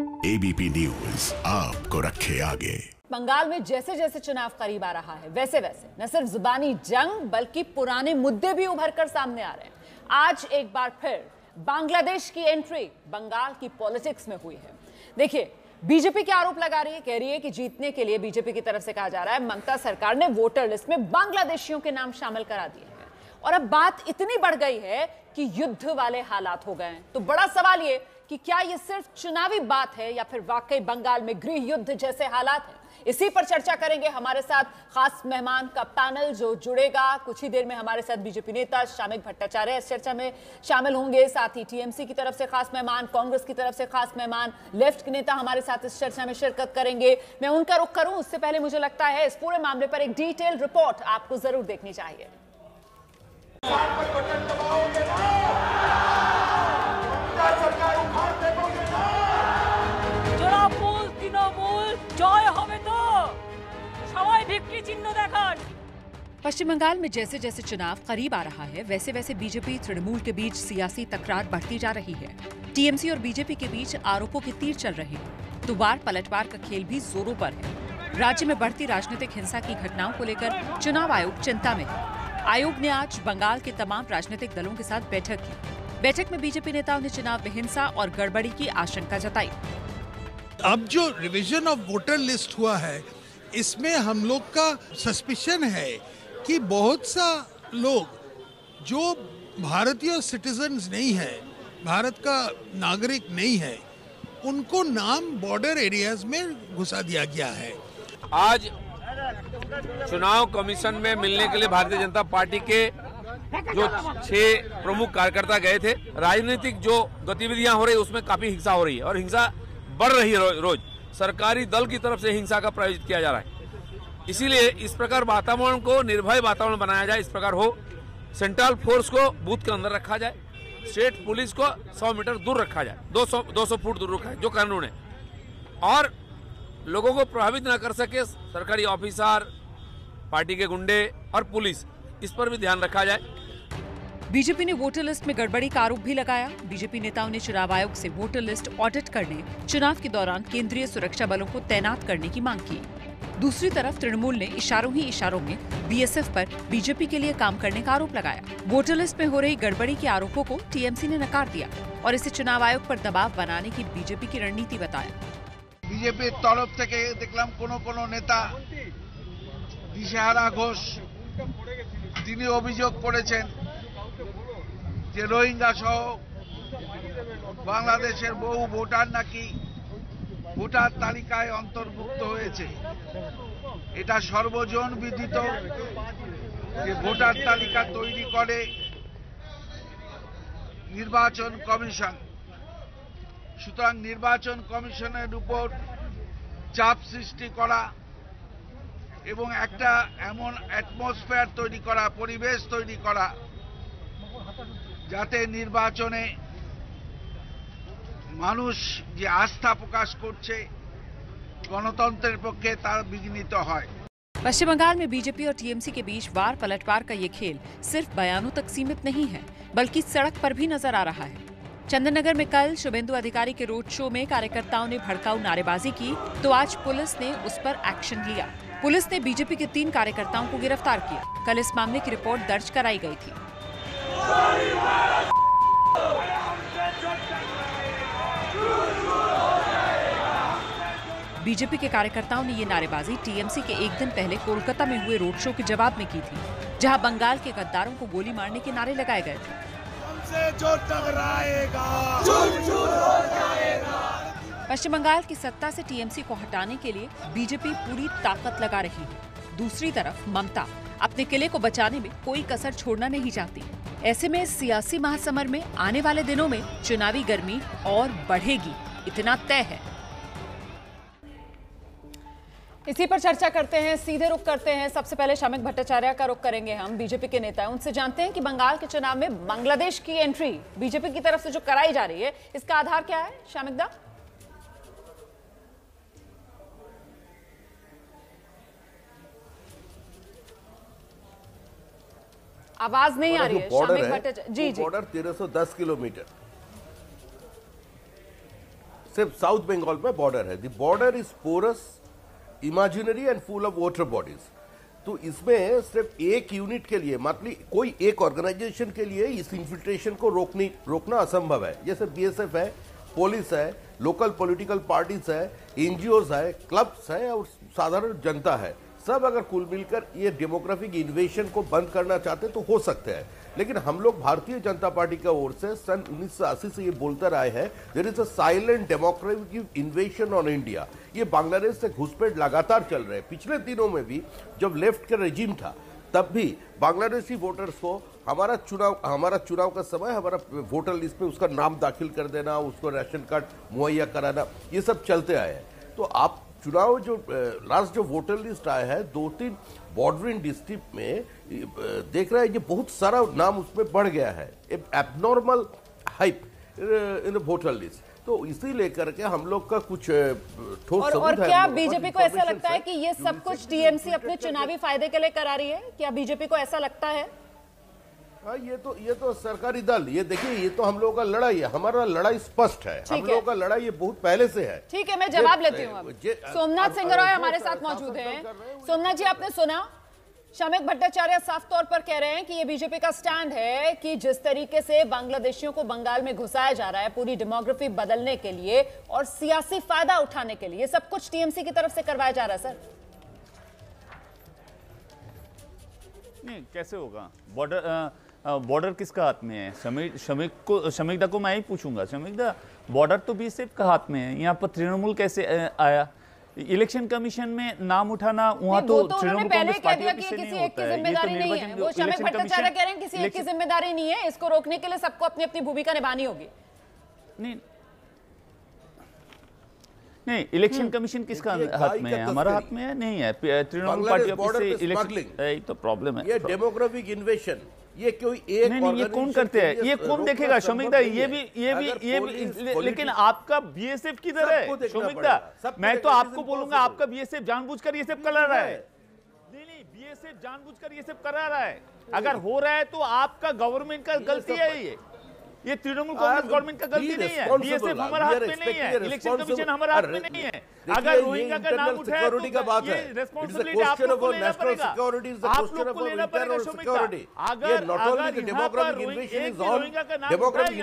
ABP news आपको रखे आगे। बंगाल में जैसे जैसे चुनाव करीब आ रहा है वैसे वैसे न सिर्फ जुबानी जंग बल्कि पुराने मुद्दे भी उभर कर सामने आ रहे हैं। आज एक बार फिर बांग्लादेश की एंट्री बंगाल की पॉलिटिक्स में हुई है। देखिए, बीजेपी के आरोप लगा रही है, कह रही है कि जीतने के लिए बीजेपी की तरफ से कहा जा रहा है ममता सरकार ने वोटर लिस्ट में बांग्लादेशियों के नाम शामिल करा दिए हैं और अब बात इतनी बढ़ गई है कि युद्ध वाले हालात हो गए हैं। तो बड़ा सवाल ये कि क्या ये सिर्फ चुनावी बात है या फिर वाकई बंगाल में गृह युद्ध जैसे हालात हैं। इसी पर चर्चा करेंगे। हमारे साथ खास मेहमान का पैनल जो जुड़ेगा कुछ ही देर में। हमारे साथ बीजेपी नेता शामिक भट्टाचार्य इस चर्चा में शामिल होंगे, साथ ही टीएमसी की तरफ से खास मेहमान, कांग्रेस की तरफ से खास मेहमान, लेफ्ट के नेता हमारे साथ इस चर्चा में शिरकत करेंगे। मैं उनका रुख करूं उससे पहले मुझे लगता है इस पूरे मामले पर एक डिटेल रिपोर्ट आपको जरूर देखनी चाहिए। पश्चिम बंगाल में जैसे जैसे चुनाव करीब आ रहा है वैसे वैसे बीजेपी तृणमूल के बीच सियासी तकरार बढ़ती जा रही है। टीएमसी और बीजेपी के बीच आरोपों के तीर चल रहे हैं तो वार पलटवार का खेल भी जोरों पर है। राज्य में बढ़ती राजनीतिक हिंसा की घटनाओं को लेकर चुनाव आयोग चिंता में है। आयोग ने आज बंगाल के तमाम राजनीतिक दलों के साथ बैठक की। बैठक में बीजेपी नेताओं ने चुनाव में हिंसा और गड़बड़ी की आशंका जताई। अब जो रिवीजन ऑफ वोटर लिस्ट हुआ है इसमें हम लोग का सस्पिशन है कि बहुत सा लोग जो भारतीय सिटीजन्स नहीं है, भारत का नागरिक नहीं है, उनको नाम बॉर्डर एरियाज में घुसा दिया गया है। आज चुनाव कमीशन में मिलने के लिए भारतीय जनता पार्टी के जो 6 प्रमुख कार्यकर्ता गए थे। राजनीतिक जो गतिविधियां हो रही है उसमें काफी हिंसा हो रही है और हिंसा बढ़ रही है रोज। सरकारी दल की तरफ से हिंसा का प्रायोजित किया जा रहा है। इसीलिए इस प्रकार वातावरण को निर्भय वातावरण बनाया जाए, इस प्रकार हो। सेंट्रल फोर्स को बूथ के अंदर रखा जाए, स्टेट पुलिस को 100 मीटर दूर रखा जाए, 200 फुट दूर रखा जाए जो कानून है, और लोगों को प्रभावित न कर सके सरकारी ऑफिसर, पार्टी के गुंडे और पुलिस, इस पर भी ध्यान रखा जाए। बीजेपी ने वोटर लिस्ट में गड़बड़ी का आरोप भी लगाया। बीजेपी नेताओं ने चुनाव आयोग से वोटर लिस्ट ऑडिट करने, चुनाव के दौरान केंद्रीय सुरक्षा बलों को तैनात करने की मांग की। दूसरी तरफ तृणमूल ने इशारों ही इशारों में बीएसएफ पर बीजेपी के लिए काम करने का आरोप लगाया। वोटर लिस्ट में हो रही गड़बड़ी के आरोपों को टीएमसी ने नकार दिया और इसे चुनाव आयोग पर दबाव बनाने की बीजेपी की रणनीति बताया। बीजेपी तरफ থেকে দেখলাম কোনো নেতা দিশেহারা ঘোষ তিনি অভিযোগ করেছেন যে রোহিঙ্গা সহ বাংলাদেশের বহু ভোটার নাকি ভোটার তালিকায় অন্তর্ভুক্ত হয়েছে। এটা সর্বজন বিদিত যে ভোটার তালিকা তৈরি করে নির্বাচন কমিশন। সুতরাং নির্বাচন কমিশনের উপর চাপ সৃষ্টি করা এবং একটা এমন অ্যাটমসফিয়ার তৈরি করা, পরিবেশ তৈরি করা যাতে নির্বাচনে মানুষ যে আস্থা প্রকাশ করছে গণতন্ত্রের পক্ষে তার বিঘ্নিত হয়। पश्चिम बंगाल में बीजेपी और टीएमसी के बीच वार पलटवार का ये खेल सिर्फ बयानों तक सीमित नहीं है बल्कि सड़क पर भी नजर आ रहा है। चंदननगर में कल शुभेंदु अधिकारी के रोड शो में कार्यकर्ताओं ने भड़काऊ नारेबाजी की तो आज पुलिस ने उस पर एक्शन लिया। पुलिस ने बीजेपी के 3 कार्यकर्ताओं को गिरफ्तार किया। कल इस मामले की रिपोर्ट दर्ज कराई गई थी। बीजेपी के कार्यकर्ताओं ने ये नारेबाजी टीएमसी के एक दिन पहले कोलकाता में हुए रोड शो के जवाब में की थी, जहां बंगाल के गद्दारों को गोली मारने के नारे लगाए गए थे। जो टकराएगा पश्चिम बंगाल की सत्ता से टीएमसी को हटाने के लिए बीजेपी पूरी ताकत लगा रही है। दूसरी तरफ ममता अपने किले को बचाने में कोई कसर छोड़ना नहीं चाहती। ऐसे में सियासी महासमर में आने वाले दिनों में चुनावी गर्मी और बढ़ेगी, इतना तय है। इसी पर चर्चा करते हैं, सीधे रुख करते हैं। सबसे पहले शामिक भट्टाचार्य का रुख करेंगे हम, बीजेपी के नेता हैं। उनसे जानते हैं कि बंगाल के चुनाव में बांग्लादेश की एंट्री बीजेपी की तरफ से जो कराई जा रही है इसका आधार क्या है? शामिक दा, आवाज नहीं आ रही है। शामिक भट्टाचार्य जी जी। बॉर्डर 1310 किलोमीटर सिर्फ साउथ बंगाल में बॉर्डर है। The border is porous, imaginary and full of water bodies. तो इसमें सिर्फ एक यूनिट के लिए, मतलब कोई एक ऑर्गेनाइजेशन के लिए इस इन्फिल्ट्रेशन को रोकना असंभव है। जैसे बीएसएफ है, पुलिस है, लोकल पॉलिटिकल पार्टीज है, एनजीओज है, क्लब्स है और साधारण जनता है, सब अगर कुल मिलकर ये डेमोग्राफिक इन्वेशन को बंद करना चाहते तो हो सकते हैं। लेकिन हम लोग भारतीय जनता पार्टी की ओर से सन 1980 से ये बोलते रहे हैं, there is a silent democratic invasion on India. ये बांग्लादेश से घुसपैठ लगातार चल रहे हैं। पिछले दिनों में भी जब लेफ्ट का रेजिम था तब भी बांग्लादेशी वोटर्स को हमारा चुनाव का समय हमारा वोटर लिस्ट में उसका नाम दाखिल कर देना, उसको राशन कार्ड मुहैया कराना, ये सब चलते आए हैं। तो आप चुनाव जो लास्ट जो वोटर लिस्ट आया है 2-3 बॉर्डरिंग डिस्ट्रिक्ट में देख रहे हैं, ये बहुत सारा नाम उसमें बढ़ गया है, abnormal hype in the voter list. तो इसी लेकर के हम लोग का कुछ ठोस और क्या बीजेपी को ऐसा लगता है कि ये सब कुछ टीएमसी अपने चुनावी फायदे के लिए करा रही है? क्या बीजेपी को ऐसा लगता है? हाँ, ये तो सरकारी दल, ये देखिए, ये तो हम लोगों का लड़ाई है, हमारा लड़ाई स्पष्ट है, हम लोगों का लड़ाई ये बहुत पहले से है। ठीक है, मैं जवाब लेती हूँ। अब सोमनाथ सिंह रॉय हमारे साथ मौजूद हैं। सोमनाथ जी, आपने सुना, शमीक भट्टाचार्य साफ तौर पर कह रहे हैं कि ये बीजेपी का स्टैंड है कि जिस तरीके से बांग्लादेशियों को बंगाल में घुसाया जा रहा है पूरी डेमोग्राफी बदलने के लिए और सियासी फायदा उठाने के लिए, सब कुछ टीएमसी की तरफ से करवाया जा रहा है। सर नहीं, कैसे होगा? बॉर्डर किसका हाथ में है? शमीकदा को मैं ही पूछूंगा। शमीकदा, बॉर्डर तो बीएसएफ का हाथ में है, यहाँ पर तृणमूल कैसे आया? इलेक्शन कमीशन में नाम उठाना, वहाँ तो तृणमूल कांग्रेस पार्टी किसी एक की जिम्मेदारी नहीं है। वो शमीक भट्टाचार्य कह रहे हैं किसी एक की जिम्मेदारी नहीं है, इसको रोकने के लिए सबको अपनी अपनी भूमिका निभानी होगी। नहीं, इलेक्शन कमिशन किसका हाथ में है? हमारा हाथ में है? नहीं है, तृणमूल पार्टी से इलेक्शन। तो प्रॉब्लम है, ये डेमोग्राफिक इन्वेशन, ये कोई एक नहीं, ये कौन करते हैं? ये कौन देखेगा? शमीकदा, ये भी लेकिन आपका बीएसएफ किधर है? शमीकदा, मैं तो आपको बोलूंगा, आपका बीएसएफ जानबूझकर ये सब कर रहा है। नहीं, बीएसएफ जानबूझकर ये सब करा रहा है। अगर हो रहा है तो आपका गवर्नमेंट का गलती है, ये तृणमूल कांग्रेस गवर्नमेंट का गलती नहीं है। बीएसएफ हमारे हाथ में नहीं है, इलेक्शन कमीशन हमारे हाथ में नहीं है। अगर रोहिंग्या का नाम उठाया तो ये रिस्पांसिबिलिटी आप लोगों को लेना पड़ेगा। आप लोग को लेना पड़ेगा शमीकदा। अगर रोहिंग्या का नाम उठाया,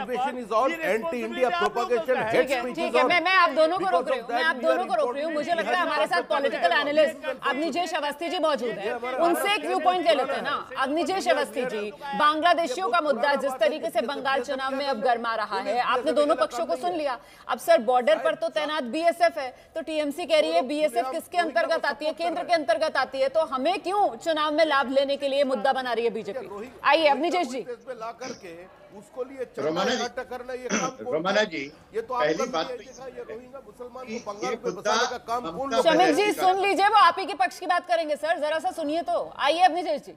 ठीक है, मैं आप दोनों को रोक रही हूँ। मुझे लगता है हमारे साथ पॉलिटिकल एनालिस्ट अग्निजेश अवस्थी जी मौजूद हैं, उनसे एक व्यू पॉइंट ले लेते हैं ना। अग्निजेश अवस्थी जी, बांग्लादेशियों का मुद्दा जिस तरीके से बंगाल चुनाव में अब गर्मा रहा है, आपने दोनों पक्षों को सुन लिया। अब सर, बॉर्डर पर तो तैनात बीएसएफ है, तो टीएमसी कह रही है बीएसएफ किसके अंतर्गत आती है? केंद्र के अंतर्गत आती है। तो हमें क्यों चुनाव में लाभ लेने के लिए मुद्दा बना रही है बीजेपी? आइए अग्निजेश जी। उसको लिए करना, ये काम रोमाना जी, ये तो पहली बात रोहिंग्या मुसलमान को बंगाल में बसाने का काम कौन? शमीक जी सुन लीजिए, वो आप ही के पक्ष की बात करेंगे। सर जरा सा सुनिए तो। आइए अग्निजेश जी।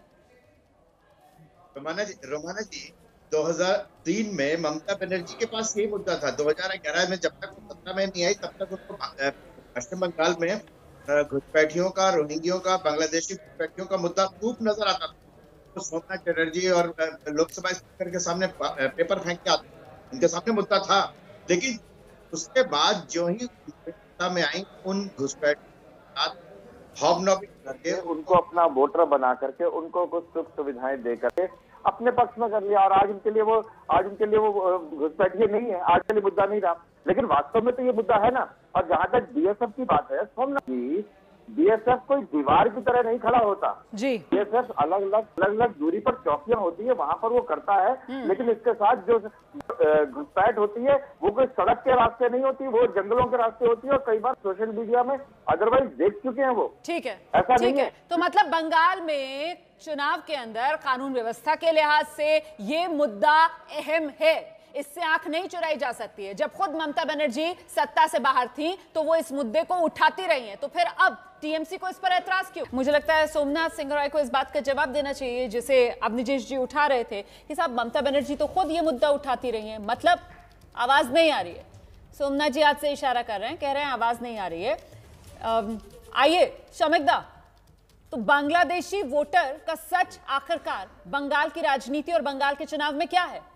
रोमाना जी 2003 में ममता बनर्जी के पास यही मुद्दा था। 2011 में जब तक वो सत्ता में नहीं आई तब तक उनको पश्चिम बंगाल में घुसपैठियों का, रोहिंग्यों का, बांग्लादेशी घुसपैठियों का मुद्दा खूब नजर आता था। तो सोमनाथ चटर्जी और लोकसभा स्पीकर के सामने पेपर फेंक के आते, उनके सामने मुद्दा था। लेकिन उसके बाद जो ही सत्ता में आई, उन घुसपैठियों हॉबनॉबिंग करके उनको अपना वोटर बना करके उनको कुछ सुख सुविधाएं दे करके अपने पक्ष में कर लिया। और आज उनके लिए वो घुसपैठिए नहीं है, आज के लिए मुद्दा नहीं रहा। लेकिन वास्तव में तो ये मुद्दा है ना। और जहां तक बीएसएफ की बात है, सोमनाथ जी, बीएसएफ कोई दीवार की तरह नहीं खड़ा होता जी। बीएसएफ अलग अलग दूरी पर चौकियां होती है, वहां पर वो करता है। लेकिन इसके साथ जो घुसपैठ होती है वो कोई सड़क के रास्ते नहीं होती, वो जंगलों के रास्ते होती है। और कई बार सोशल मीडिया में अदरवाइज देख चुके हैं वो। ठीक है, ऐसा नहीं है। तो मतलब बंगाल में चुनाव के अंदर कानून व्यवस्था के लिहाज से ये मुद्दा अहम है, इससे आंख नहीं चुराई जा सकती है। जब खुद ममता बनर्जी सत्ता से बाहर थी तो वो इस मुद्दे को उठाती रही हैं, तो फिर अब टीएमसी को इस पर ऐतराज क्यों? मुझे लगता है सोमनाथ सिंह रॉय को इस बात का जवाब देना चाहिए जिसे अग्निजेश जी उठा रहे थे कि साहब ममता बनर्जी तो खुद ये मुद्दा उठाती रही हैं, मतलब आवाज नहीं आ रही है। सोमनाथ जी हाथ से इशारा कर रहे हैं, कह रहे हैं आवाज नहीं आ रही है। आइए शमीकदा, तो बांग्लादेशी वोटर का सच आखिरकार बंगाल की राजनीति और बंगाल के चुनाव में क्या है?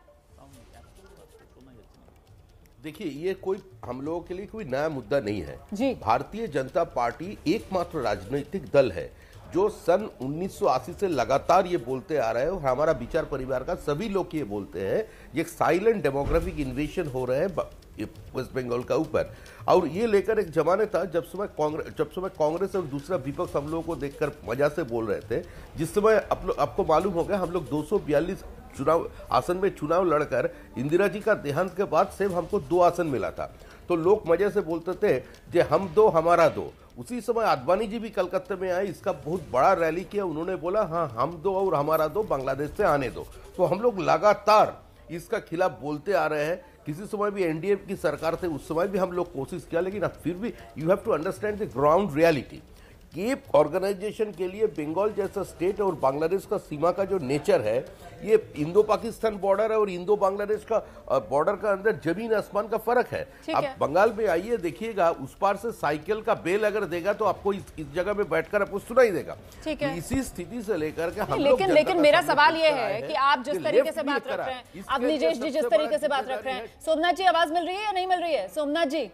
देखिए, ये कोई हम लोगों के लिए कोई नया मुद्दा नहीं है जी। भारतीय जनता पार्टी एकमात्र राजनीतिक दल है जो सन 1980 से लगातार ये बोलते आ रहे हैं, और हमारा विचार परिवार का सभी लोग ये बोलते हैं, ये साइलेंट डेमोग्राफिक इन्वेशन हो रहे हैं वेस्ट बंगाल का ऊपर। और ये लेकर एक जमाने था जब समय कांग्रेस और दूसरा विपक्ष हम लोगों को देखकर मजा से बोल रहे थे, जिस समय आपको मालूम हो गया हम लोग 242 आसन में चुनाव लड़कर इंदिरा जी का देहांत के बाद सिर्फ हमको 2 आसन मिला था। तो लोग मजे से बोलते थे कि हम दो हमारा दो। उसी समय आडवाणी जी भी कलकत्ते में आए, इसका बहुत बड़ा रैली किया, उन्होंने बोला हाँ हम दो और हमारा दो, बांग्लादेश से आने दो। तो हम लोग लगातार इसका खिलाफ बोलते आ रहे हैं। किसी समय भी एनडीए की सरकार थे उस समय भी हम लोग कोशिश किया, लेकिन अब फिर भी you have to understand the ground reality. केप ऑर्गेनाइजेशन के लिए बंगाल जैसा स्टेट और बांग्लादेश का सीमा का जो नेचर है, ये इंडो पाकिस्तान बॉर्डर है और इंडो बांग्लादेश का बॉर्डर का अंदर जमीन आसमान का फर्क है। अब बंगाल में आइए देखिएगा, उस पार से साइकिल का बेल अगर देगा तो आपको इस जगह में बैठकर आपको सुनाई देगा। इसी स्थिति से लेकर के हम लोग, लेकिन मेरा सवाल ये है कि आप जिस तरीके से बात रख रहे हैं, अब निजेश जी जिस तरीके से बात रख रहे हैं, सोमनाथ जी आवाज मिल रही है या नहीं मिल रही है? सोमनाथ जी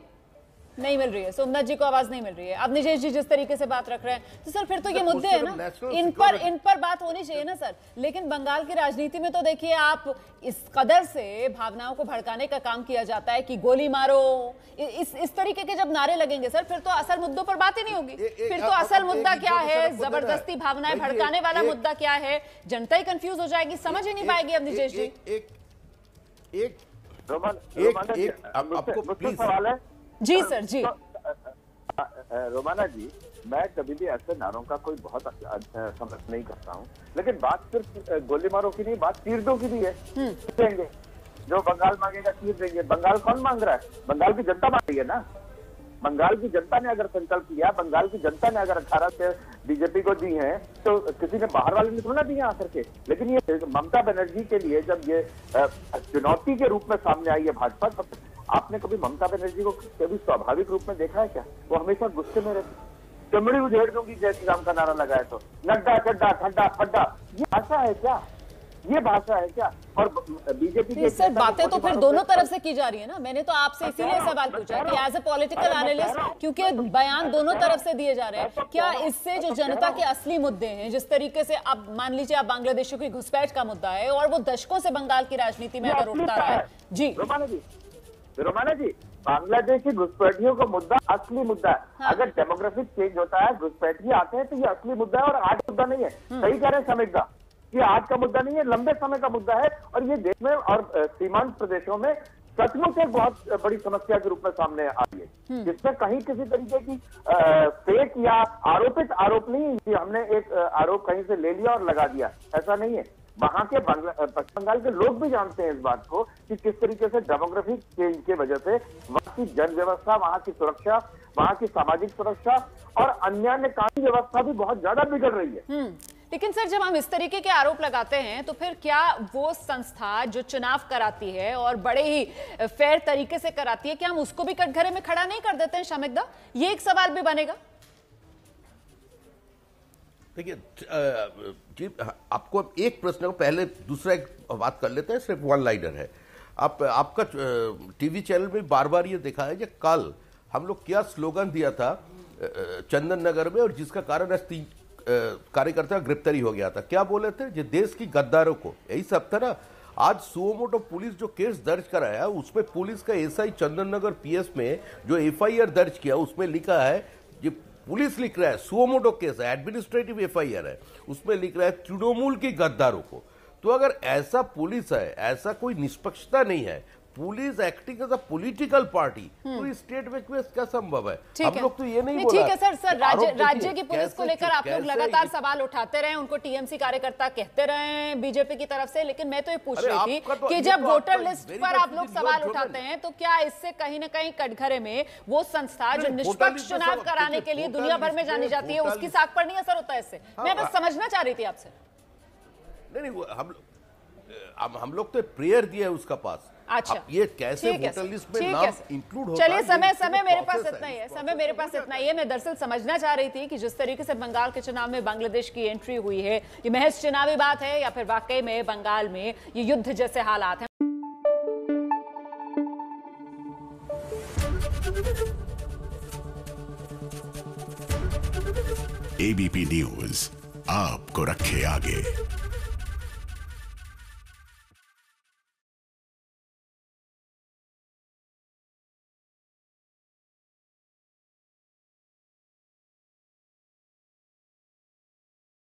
नहीं मिल रही है, सोमनाथ जी को आवाज नहीं मिल रही है। अब निजेश जी जिस तरीके से बात रख रहे हैं, तो सर फिर तो ये मुद्दे हैं ना, इन पर बात होनी चाहिए ना सर। लेकिन बंगाल की राजनीति में तो देखिए आप, इस कदर से भावनाओं को भड़काने का काम किया जाता है कि गोली मारो, इस तरीके के जब नारे लगेंगे सर, फिर तो असल मुद्दों पर बात ही नहीं होगी। फिर तो असल मुद्दा क्या है, जबरदस्ती भावनाएं भड़काने वाला मुद्दा क्या है, जनता ही कंफ्यूज हो जाएगी, समझ ही नहीं पाएगी। अब निजेश जी आपको प्लीज सवाल है जी सर जी। रोमाना जी, मैं कभी भी ऐसे नारों का कोई बहुत समझ नहीं करता हूँ, लेकिन बात सिर्फ गोली मारो की नहीं, बात तीर दो की भी है। देंगे जो बंगाल मांगेगा तीर देंगे। बंगाल कौन मांग रहा है? बंगाल की जनता मांग रही है ना। बंगाल की जनता ने अगर संकल्प किया, बंगाल की जनता ने अगर 18 से बीजेपी को दी है, तो किसी ने बाहर वाले ने थोड़ा दिया आकर के। लेकिन ये ममता बनर्जी के लिए जब ये चुनौती के रूप में सामने आई है भाजपा, तब आपने कभी ममता बनर्जी को कभी स्वाभाविक रूप में देखा है क्या? वो हमेशा गुस्से में रहती, चमड़ी उधेड़ दूंगी जय श्री राम का नारा लगाए तो, नड्डा चड्डा खड्डा खड्डा, ये भाषा है क्या? ये भाषा है क्या? और बीजेपी की सर बातें तो फिर दोनों तरफ से की जा रही है ना। मैंने तो आपसे इसीलिए सवाल पूछा कि एज ए पॉलिटिकल एनालिस्ट, क्योंकि बयान दोनों तरफ से दिए जा रहे हैं, क्या इससे जो जनता के असली मुद्दे हैं, जिस तरीके से अब मान लीजिए आप बांग्लादेशियों की घुसपैठ का मुद्दा है और वो दशकों से बंगाल की राजनीति में अगर उठता रहा है जी। रोमाना जी, बांग्लादेशी घुसपैठियों का मुद्दा असली मुद्दा है। हाँ। अगर डेमोग्राफिक चेंज होता है, घुसपैठी आते हैं, तो ये असली मुद्दा है और आज मुद्दा नहीं है। सही कह रहे हैं समीक्षा, ये आज का मुद्दा नहीं है, लंबे समय का मुद्दा है। और ये देश में और सीमांत प्रदेशों में सचमुच एक बहुत बड़ी समस्या के रूप में सामने आई है, जिसमें कहीं किसी तरीके की फेक या आरोपित आरोप नहीं कि हमने एक आरोप कहीं से ले लिया और लगा दिया, ऐसा नहीं है। वहां के पश्चिम बंगाल के लोग भी जानते हैं इस बात को कि किस तरीके से डेमोग्राफिक चेंज की वजह से वहां की जन व्यवस्था, वहां की सुरक्षा, वहां की सामाजिक सुरक्षा और अन्य कानूनी व्यवस्था भी बहुत ज्यादा बिगड़ रही है। लेकिन सर जब हम इस तरीके के आरोप लगाते हैं, तो फिर क्या वो संस्था जो चुनाव कराती है और बड़े ही फेयर तरीके से कराती है, क्या हम उसको भी कटघरे में खड़ा नहीं कर देते हैं शामिकदा? ये एक सवाल भी बनेगा। देखिए जी, आपको एक प्रश्न को पहले दूसरा एक बात कर लेते हैं, सिर्फ वन लाइनर है। आपका टीवी चैनल में बार बार ये देखा है कि कल हम लोग क्या स्लोगन दिया था चंदन नगर में, और जिसका कारण 3 कार्यकर्ता गिरफ्तारी हो गया था। क्या बोले थे? जो देश की गद्दारों को, यही सब था ना। आज सुओमोटो पुलिस जो केस दर्ज कराया, उसमें पुलिस का एसआई चंदन नगर पीएस में जो एफआईआर दर्ज किया, उसमें लिखा है, ये पुलिस लिख रहा है, सुओमोटो केस है, एडमिनिस्ट्रेटिव एफआईआर है, उसमें लिख रहा है तृणमूल की गद्दारों को। तो अगर ऐसा पुलिस है, ऐसा कोई निष्पक्षता नहीं है, police acting as a political party, तो इस स्टेट में क्या संभव है? हम लोग तो ये नहीं बोल रहे। ठीक है सर, राज्य की पुलिस को लेकर आप लोग लगातार सवाल उठाते रहे, उनको टीएमसी कार्यकर्ता कहते रहे बीजेपी की तरफ से। लेकिन मैं तो ये पूछ रही थी कि जब वोटर लिस्ट पर आप लोग सवाल उठाते हैं, तो क्या इससे कहीं ना कहीं कटघरे में वो संस्था जो निष्पक्ष चुनाव कराने के लिए दुनिया भर में जानी जाती है, उसकी साख पर नहीं असर होता है इससे? मैं बस समझना चाह रही थी आपसे। नहीं, हम लोग तो प्रेयर दिया है उसका पास। अच्छा, ये कैसे वोटर लिस्ट में नाम इंक्लूड होता है? चलिए, समय मेरे पास इतना ही है, समय मेरे पास इतना ही है। मैं दरअसल समझना चाह रही थी कि जिस तरीके से बंगाल के चुनाव में बांग्लादेश की एंट्री हुई है, ये महज चुनावी बात है या फिर वाकई में बंगाल में ये युद्ध जैसे हालात हैं। एबीपी न्यूज आपको रखे आगे।